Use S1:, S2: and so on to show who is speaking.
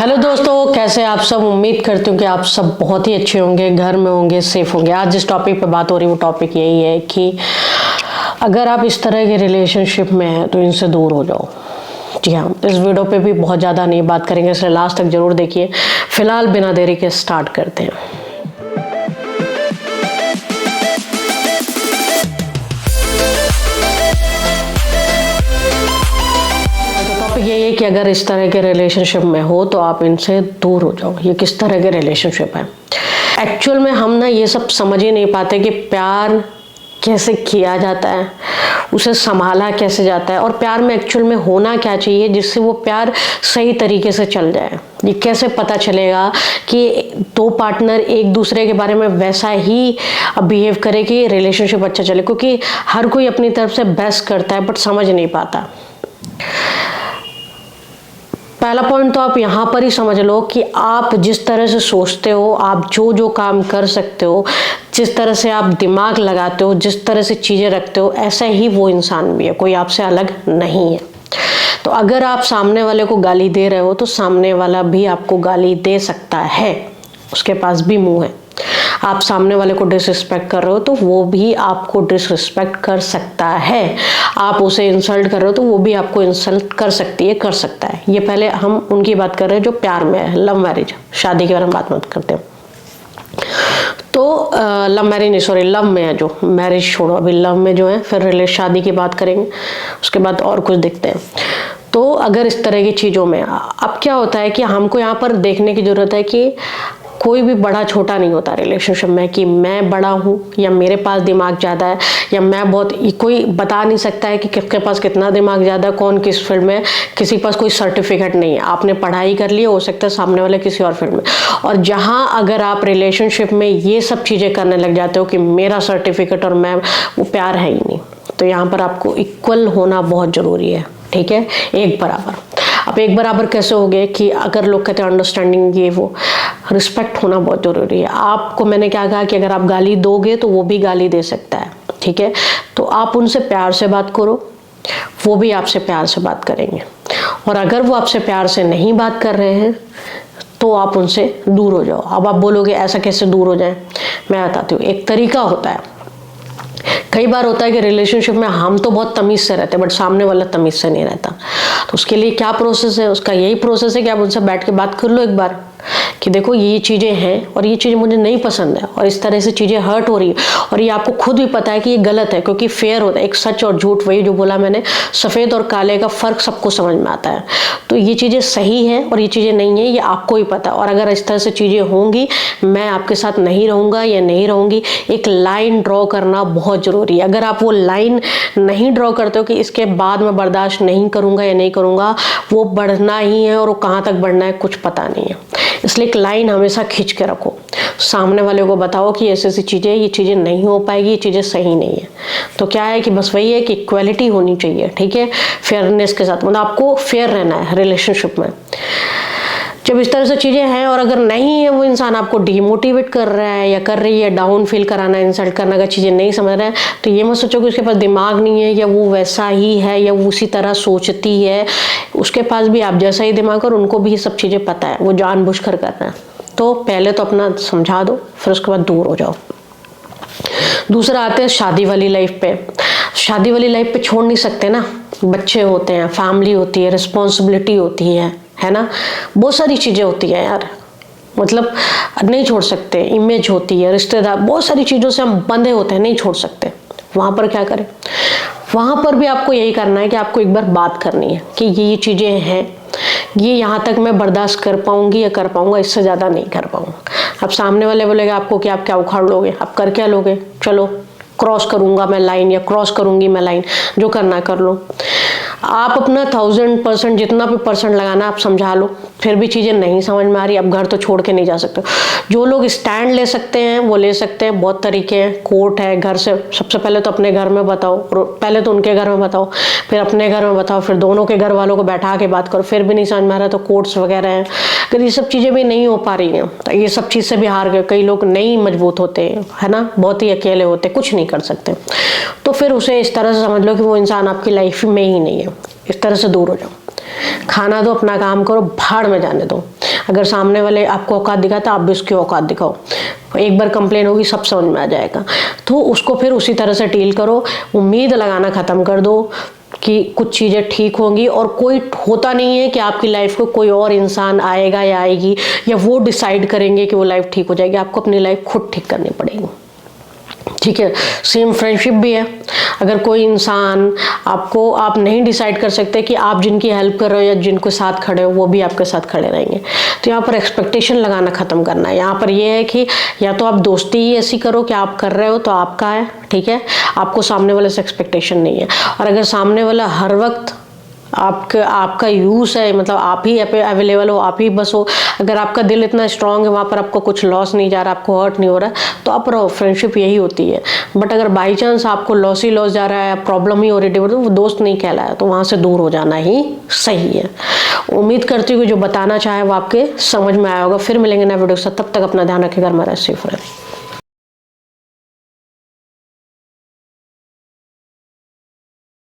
S1: Hello दोस्तों, कैसे आप सब। उम्मीद करती हूँ कि आप सब बहुत ही अच्छे होंगे, घर में होंगे, सेफ होंगे। आज जिस टॉपिक पे बात हो रही है वो टॉपिक यही है कि अगर आप इस तरह के रिलेशनशिप में हैं तो इनसे दूर हो जाओ। जी हाँ, इस वीडियो पे भी बहुत ज़्यादा नहीं बात करेंगे, इसलिए लास्ट तक जरूर देखिए। फिलहाल बिना देरी के स्टार्ट करते हैं। यही है कि अगर इस तरह के रिलेशनशिप में हो तो आप इनसे दूर हो जाओ। ये किस तरह के रिलेशनशिप है? एक्चुअल में हम ना ये सब समझ ही नहीं पाते कि प्यार कैसे किया जाता है, उसे संभाला कैसे जाता है, और प्यार में एक्चुअल में होना क्या चाहिए जिससे वो प्यार सही तरीके से चल जाए। ये कैसे पता चलेगा कि दो पार्टनर एक दूसरे के बारे में वैसा ही बिहेव करे कि रिलेशनशिप अच्छा चले? क्योंकि हर कोई अपनी तरफ से बेस्ट करता है बट समझ नहीं पाता। पहला पॉइंट तो आप यहाँ पर ही समझ लो कि आप जिस तरह से सोचते हो, आप जो जो काम कर सकते हो, जिस तरह से आप दिमाग लगाते हो, जिस तरह से चीज़ें रखते हो, ऐसा ही वो इंसान भी है, कोई आपसे अलग नहीं है। तो अगर आप सामने वाले को गाली दे रहे हो तो सामने वाला भी आपको गाली दे सकता है, उसके पास भी मुंह है। आप सामने वाले को डिसरिस्पेक्ट कर रहे हो तो वो भी आपको डिसरिस्पेक्ट कर सकता है। आप उसे इंसल्ट कर रहे हो तो वो भी आपको इंसल्ट कर सकती है, कर सकता है। ये पहले हम उनकी बात कर रहे हैं जो प्यार में है, लव मैरिज, शादी के बारे में बात मत करते हैं। तो लव मैरिज नहीं, सॉरी, लव में है, जो मैरिज छोड़ो, अभी लव में जो है, फिर शादी की बात करेंगे, उसके बाद और कुछ देखते हैं। तो अगर इस तरह की चीज़ों में अब क्या होता है कि हमको यहाँ पर देखने की ज़रूरत है कि कोई भी बड़ा छोटा नहीं होता रिलेशनशिप में, कि मैं बड़ा हूँ या मेरे पास दिमाग ज़्यादा है या मैं बहुत, कोई बता नहीं सकता है कि किसके पास कितना दिमाग ज़्यादा है, कौन किस फील्ड में। किसी के पास कोई सर्टिफिकेट नहीं है, आपने पढ़ाई कर ली, हो सकता है सामने वाले किसी और फील्ड में। और जहाँ अगर आप रिलेशनशिप में ये सब चीज़ें करने लग जाते हो कि मेरा सर्टिफिकेट और मैं, वो प्यार है ही नहीं। तो यहाँ पर आपको इक्वल होना बहुत ज़रूरी है, ठीक है, एक बराबर। अब एक बराबर कैसे हो गए कि अगर लोग कहते हैं अंडरस्टैंडिंग, ये वो, रिस्पेक्ट होना बहुत ज़रूरी है। आपको मैंने क्या कहा कि अगर आप गाली दोगे तो वो भी गाली दे सकता है, ठीक है। तो आप उनसे प्यार से बात करो, वो भी आपसे प्यार से बात करेंगे। और अगर वो आपसे प्यार से नहीं बात कर रहे हैं तो आप उनसे दूर हो जाओ। अब आप बोलोगे ऐसा कैसे दूर हो जाए? मैं बताती हूँ, एक तरीका होता है। कई बार होता है कि रिलेशनशिप में हम तो बहुत तमीज़ से रहते हैं बट सामने वाला तमीज़ से नहीं रहता। तो उसके लिए क्या प्रोसेस है? उसका यही प्रोसेस है कि आप उनसे बैठ के बात कर लो एक बार कि देखो ये चीज़ें हैं और ये चीज़ें मुझे नहीं पसंद है और इस तरह से चीज़ें हर्ट हो रही है और ये आपको खुद भी पता है कि ये गलत है, क्योंकि फेयर होता है, एक सच और झूठ, वही जो बोला मैंने, सफ़ेद और काले का फ़र्क सबको समझ में आता है। तो ये चीज़ें सही है और ये चीज़ें नहीं है, ये आपको ही पता है। और अगर इस तरह से चीज़ें होंगी, मैं आपके साथ नहीं रहूँगा या नहीं रहूँगी, एक लाइन ड्रॉ करना बहुत ज़रूरी है। अगर आप वो लाइन नहीं ड्रॉ करते हो कि इसके बाद मैं बर्दाश्त नहीं करूँगा या नहीं करूँगा, वो बढ़ना ही है और वो कहाँ तक बढ़ना है कुछ पता नहीं है। इसलिए एक लाइन हमेशा खींच के रखो, सामने वाले को बताओ कि ऐसी ऐसी चीज़ें, ये चीज़ें नहीं हो पाएगी, ये चीज़ें सही नहीं है। तो क्या है कि बस वही है कि इक्वालिटी होनी चाहिए, ठीक है, फेयरनेस के साथ, मतलब आपको फेयर रहना है रिलेशनशिप में। जब इस तरह से चीज़ें हैं और अगर नहीं है, वो इंसान आपको डिमोटिवेट कर रहा है या कर रही है, डाउन फील कराना, इंसल्ट करना, अगर चीज़ें नहीं समझ रहा है, तो ये मत सोचो कि उसके पास दिमाग नहीं है या वो वैसा ही है या वो उसी तरह सोचती है। उसके पास भी आप जैसा ही दिमाग और उनको भी ये सब चीज़ें पता है, वो जानबूझकर कर रहा है। तो पहले तो अपना समझा दो, फिर उसके बाद दूर हो जाओ। दूसरा आते हैं शादी वाली लाइफ पे। शादी वाली लाइफ पे छोड़ नहीं सकते ना, बच्चे होते हैं, फैमिली होती है, रिस्पॉन्सिबिलिटी होती है ना, बहुत सारी चीज़ें होती हैं यार, मतलब नहीं छोड़ सकते। इमेज होती है, रिश्तेदार, बहुत सारी चीज़ों से हम बंधे होते हैं, नहीं छोड़ सकते। वहाँ पर क्या करें? वहाँ पर भी आपको यही करना है कि आपको एक बार बात करनी है कि ये चीज़ें हैं, ये यहाँ तक मैं बर्दाश्त कर पाऊंगी या कर पाऊंगा, इससे ज़्यादा नहीं कर पाऊंगा। अब सामने वाले बोलेगा आपको कि आप क्या उखाड़ लोगे, आप कर क्या लोगे? चलो क्रॉस करूंगा मैं लाइन या क्रॉस करूंगी मैं लाइन, जो करना कर लो। आप अपना 1000% जितना भी परसेंट लगाना आप समझा लो, फिर भी चीज़ें नहीं समझ में आ रही, अब घर तो छोड़ के नहीं जा सकते। जो लोग स्टैंड ले सकते हैं वो ले सकते हैं, बहुत तरीके हैं, कोर्ट है, घर से, सबसे पहले तो अपने घर में बताओ, पहले तो उनके घर में बताओ, फिर अपने घर में बताओ, फिर दोनों के घर वालों को बैठा के बात करो, फिर भी नहीं समझ में आ रहा तो कोर्ट्स वगैरह हैं। अगर ये सब चीज़ें भी नहीं हो पा रही हैं तो ये सब चीज़ से भी हार गए, कई लोग नहीं मजबूत होते है ना, बहुत ही अकेले होते, कुछ नहीं कर सकते, तो फिर उसे इस तरह से समझ लो कि वो इंसान आपकी लाइफ में ही नहीं है, इस तरह से दूर हो जाओ। खाना दो, अपना काम करो, भाड़ में जाने दो। अगर सामने वाले आपको औकात दिखाता आप भी उसकी औकात दिखाओ। एक बार कंप्लेन होगी सब समझ में आ जाएगा, तो उसको फिर उसी तरह से डील करो। उम्मीद लगाना ख़त्म कर दो कि कुछ चीज़ें ठीक होंगी, और कोई होता नहीं है कि आपकी लाइफ को कोई और इंसान आएगा या आएगी या वो डिसाइड करेंगे कि वो लाइफ ठीक हो जाएगी। आपको अपनी लाइफ खुद ठीक करनी पड़ेगी, ठीक है। सेम फ्रेंडशिप भी है। अगर कोई इंसान आप नहीं डिसाइड कर सकते कि आप जिनकी हेल्प कर रहे हो या जिनको साथ खड़े हो वो भी आपके साथ खड़े रहेंगे, तो यहाँ पर एक्सपेक्टेशन लगाना ख़त्म करना है। यहाँ पर ये है कि या तो आप दोस्ती ही ऐसी करो कि आप कर रहे हो तो आपका है, ठीक है, आपको सामने वाले से एक्सपेक्टेशन नहीं है। और अगर सामने वाला हर वक्त आपका यूज़ है, मतलब आप ही अवेलेबल हो, आप ही बस हो, अगर आपका दिल इतना स्ट्रांग है, वहाँ पर आपको कुछ लॉस नहीं जा रहा, आपको हर्ट नहीं हो रहा, तो आप रहो। फ्रेंडशिप यही होती है। बट अगर बाई चांस आपको लॉस ही लॉस जा रहा है, प्रॉब्लम ही हो रही है, तो वो दोस्त नहीं कहलाया, तो वहाँ से दूर हो जाना ही सही है। उम्मीद करती हूँ कि जो बताना चाहे वो आपके समझ में आया होगा। फिर मिलेंगे नए वीडियो से, तब तक अपना ध्यान रखिएगा, हमारा सेफ रहे।